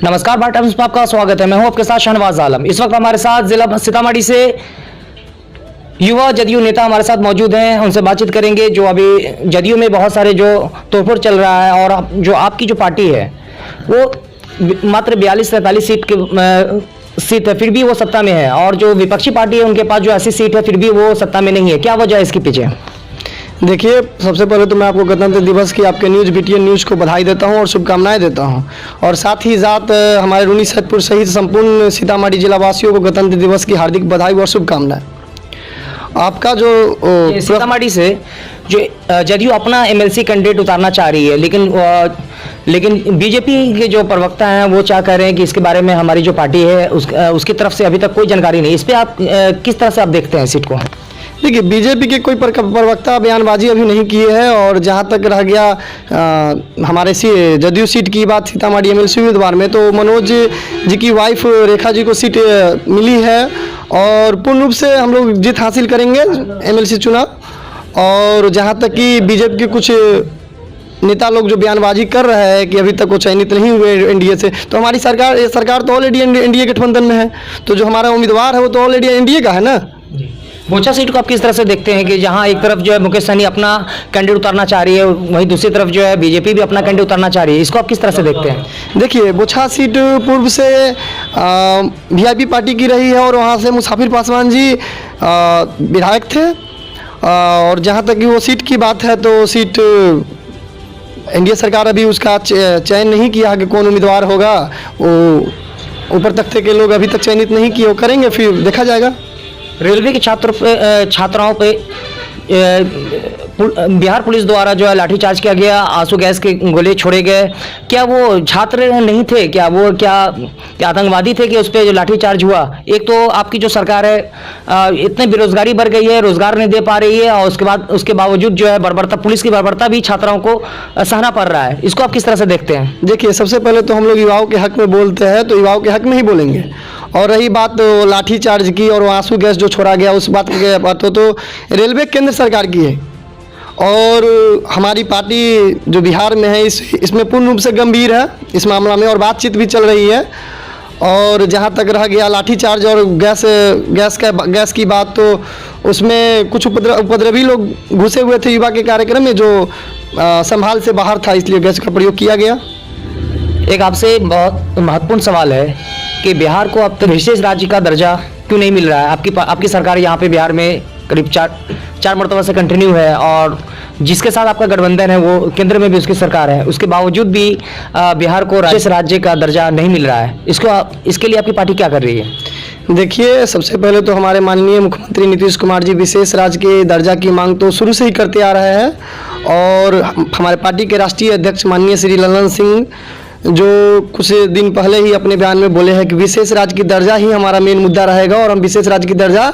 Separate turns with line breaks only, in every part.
नमस्कार, भारत टाइम्स में आपका स्वागत है। मैं हूं आपके साथ शहनवाज आलम। इस वक्त हमारे साथ जिला सीतामढ़ी से युवा जदयू नेता हमारे साथ मौजूद हैं। उनसे बातचीत करेंगे। जो अभी जदयू में बहुत सारे जो तोड़फोड़ चल रहा है और जो आपकी जो पार्टी है वो मात्र 42-43 सीट है, फिर भी वो सत्ता में है, और जो विपक्षी पार्टी है उनके पास जो 80 सीट है फिर भी वो सत्ता में नहीं है। क्या वजह है इसके पीछे?
देखिए, सबसे पहले तो मैं आपको गणतंत्र दिवस की आपके न्यूज़ BTN न्यूज़ को बधाई देता हूं और शुभकामनाएं देता हूं, और साथ ही साथ हमारे रूनी सैदपुर सहित संपूर्ण सीतामढ़ी जिला वासियों को गणतंत्र दिवस की हार्दिक बधाई और शुभकामनाएं। आपका जो
सीतामढ़ी से जो जदयू अपना MLC कैंडिडेट उतारना चाह रही है, लेकिन बीजेपी के जो प्रवक्ता हैं वो क्या कह रहे हैं कि इसके बारे में हमारी जो पार्टी है उसकी तरफ से अभी तक कोई जानकारी नहीं। इस पर आप किस तरह से आप देखते हैं सीट को?
देखिए, बीजेपी के कोई प्रवक्ता बयानबाजी अभी नहीं किए हैं, और जहां तक रह गया हमारे जदयू सीट की बात सीतामढ़ी MLC उम्मीदवार में, तो मनोज जी की वाइफ रेखा जी को सीट मिली है और पूर्ण रूप से हम लोग जीत हासिल करेंगे MLC चुनाव। और जहां तक कि बीजेपी के कुछ नेता लोग जो बयानबाजी कर रहे हैं कि अभी तक वो चयनित नहीं हुए NDA से, तो हमारी सरकार तो ऑलरेडी NDA गठबंधन में है, तो जो हमारा उम्मीदवार है वो तो ऑलरेडी NDA का है ना।
बोचा सीट को आप किस तरह से देखते हैं कि जहां एक तरफ जो है मुकेश सहनी अपना कैंडिडेट उतारना चाह रही है, वहीं दूसरी तरफ जो है बीजेपी भी अपना कैंडिडेट उतारना चाह रही है, इसको आप किस तरह से देखते हैं?
देखिए, बोचा सीट पूर्व से VIP पार्टी की रही है, और वहाँ से मुसाफिर पासवान जी विधायक थे, और जहाँ तक कि वो सीट की बात है तो सीट NDA सरकार अभी उसका चयन नहीं किया कि कौन उम्मीदवार होगा, वो ऊपर तख्ते के लोग अभी तक चयनित नहीं किए, वो करेंगे, फिर देखा जाएगा।
रेलवे के छात्राओं पे बिहार पुलिस द्वारा जो है लाठीचार्ज किया गया, आंसू गैस के गोले छोड़े गए। क्या वो छात्र नहीं थे? क्या वो क्या आतंकवादी थे कि उस पर जो लाठीचार्ज हुआ? एक तो आपकी जो सरकार है इतनी बेरोजगारी बढ़ गई है, रोजगार नहीं दे पा रही है, और उसके बावजूद जो है बर्बरता, पुलिस की बर्बरता भी छात्राओं को सहना पड़ रहा है। इसको आप किस तरह से देखते हैं?
देखिए, सबसे पहले तो हम लोग युवाओं के हक में बोलते हैं, तो युवाओं के हक में ही बोलेंगे। और रही बात लाठी चार्ज की और आंसू गैस जो छोड़ा गया, उस बात की बात हो तो रेलवे केंद्र सरकार की है, और हमारी पार्टी जो बिहार में है इसमें पूर्ण रूप से गंभीर है इस मामला में, और बातचीत भी चल रही है। और जहाँ तक रह गया लाठी चार्ज और गैस की बात, तो उसमें कुछ उपद्रवी लोग घुसे हुए थे युवा के कार्यक्रम में, जो संभाल से बाहर था, इसलिए गैस का प्रयोग किया गया।
एक आपसे बहुत महत्वपूर्ण सवाल है कि बिहार को अब तक विशेष राज्य का दर्जा क्यों नहीं मिल रहा है? आपकी सरकार यहाँ पे बिहार में करीब चार मरतबा से कंटिन्यू है, और जिसके साथ आपका गठबंधन है वो केंद्र में भी उसकी सरकार है, उसके बावजूद भी बिहार को विशेष राज्य का दर्जा नहीं मिल रहा है। इसके लिए आपकी पार्टी क्या कर रही है?
देखिए, सबसे पहले तो हमारे माननीय मुख्यमंत्री नीतीश कुमार जी विशेष राज्य के दर्जा की मांग तो शुरू से ही करते आ रहे हैं, और हमारे पार्टी के राष्ट्रीय अध्यक्ष माननीय श्री ललन सिंह जो कुछ दिन पहले ही अपने बयान में बोले हैं कि विशेष राज्य की दर्जा ही हमारा मेन मुद्दा रहेगा, और हम विशेष राज्य की दर्जा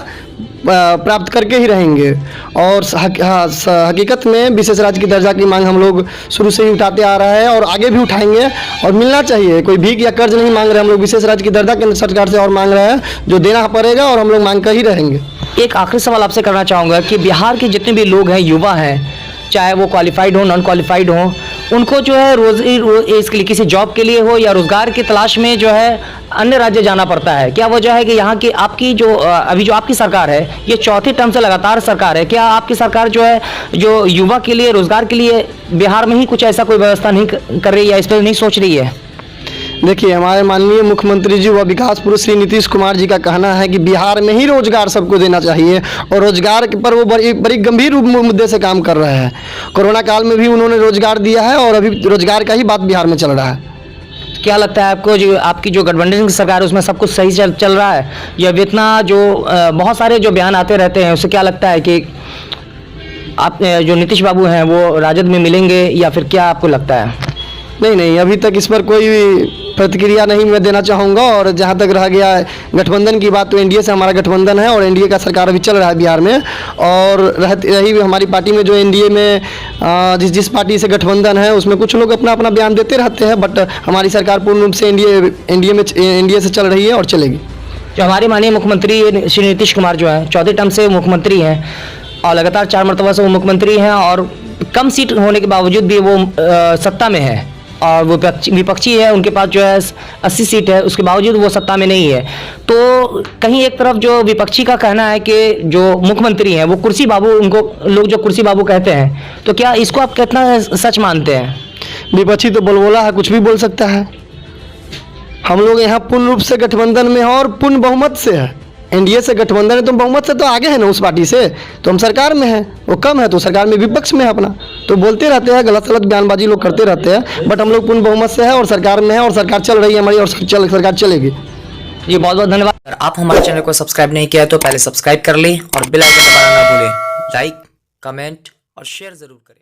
प्राप्त करके ही रहेंगे। और हकीकत में विशेष राज्य की दर्जा की मांग हम लोग शुरू से ही उठाते आ रहा है, और आगे भी उठाएंगे, और मिलना चाहिए। कोई भीख या कर्ज नहीं मांग रहे हम लोग, विशेष राज्य की दर्जा केंद्र सरकार से और मांग रहे हैं, जो देना पड़ेगा, और हम लोग मांग कर ही रहेंगे।
एक आखिरी सवाल आपसे करना चाहूँगा कि बिहार के जितने भी लोग हैं, युवा हैं, चाहे वो क्वालिफाइड हो नॉन क्वालिफाइड हो, उनको जो है इसके लिए किसी जॉब के लिए हो या रोजगार की तलाश में जो है अन्य राज्य जाना पड़ता है। क्या वजह है कि यहाँ की आपकी जो अभी जो आपकी सरकार है ये चौथी टर्म से लगातार सरकार है, क्या आपकी सरकार जो है जो युवा के लिए रोजगार के लिए बिहार में ही कुछ ऐसा कोई व्यवस्था नहीं कर रही है, इस पर नहीं सोच रही है?
देखिए, हमारे माननीय मुख्यमंत्री जी व विकास पुरुष श्री नीतीश कुमार जी का कहना है कि बिहार में ही रोजगार सबको देना चाहिए, और रोजगार पर वो बड़ी गंभीर मुद्दे से काम कर रहे हैं। कोरोना काल में भी उन्होंने रोजगार दिया है, और अभी रोजगार का ही बात बिहार में चल रहा है।
क्या लगता है आपको, जो आपकी जो गठबंधन की सरकार है उसमें सब कुछ सही चल रहा है, या इतना जो बहुत सारे जो बयान आते रहते हैं, उससे क्या लगता है कि आप जो नीतीश बाबू हैं वो राजद में मिलेंगे, या फिर क्या आपको लगता है?
नहीं, अभी तक इस पर कोई प्रतिक्रिया नहीं मैं देना चाहूँगा। और जहाँ तक रह गया गठबंधन की बात, तो NDA से हमारा गठबंधन है, और NDA का सरकार अभी चल रहा है बिहार में। और रही हमारी पार्टी में जो NDA में जिस पार्टी से गठबंधन है उसमें कुछ लोग अपना बयान देते रहते हैं, बट हमारी सरकार पूर्ण रूप से NDA से चल रही है और चलेगी।
जो हमारे माननीय मुख्यमंत्री श्री नीतीश कुमार जो है चौथे टर्म से मुख्यमंत्री हैं, और लगातार 4 मरतबा से वो मुख्यमंत्री हैं, और कम सीट होने के बावजूद भी वो सत्ता में है। और वो विपक्षी है, उनके पास जो है 80 सीट है, उसके बावजूद वो सत्ता में नहीं है। तो कहीं एक तरफ जो विपक्षी का कहना है कि जो मुख्यमंत्री हैं वो कुर्सी बाबू, उनको लोग जो कुर्सी बाबू कहते हैं, तो क्या इसको आप कितना सच मानते हैं?
विपक्षी तो बोलबोला है, कुछ भी बोल सकता है। हम लोग यहाँ पूर्ण रूप से गठबंधन में हैं और पूर्ण बहुमत से है। एनडीए से गठबंधन है तो बहुमत से तो आगे है ना उस पार्टी से, तो हम सरकार में हैं, वो कम है तो सरकार में विपक्ष में है अपना, तो बोलते रहते हैं, गलत सलत बयानबाजी लोग करते रहते हैं, बट हम लोग पूर्ण बहुमत से है और सरकार में है और सरकार चल रही है हमारी और सरकार चलेगी।
जी बहुत बहुत धन्यवाद।
अगर आप हमारे चैनल को सब्सक्राइब नहीं किया तो पहले सब्सक्राइब कर लें और बेल आइकन दबाना ना भूलें। लाइक, कमेंट और शेयर जरूर करें।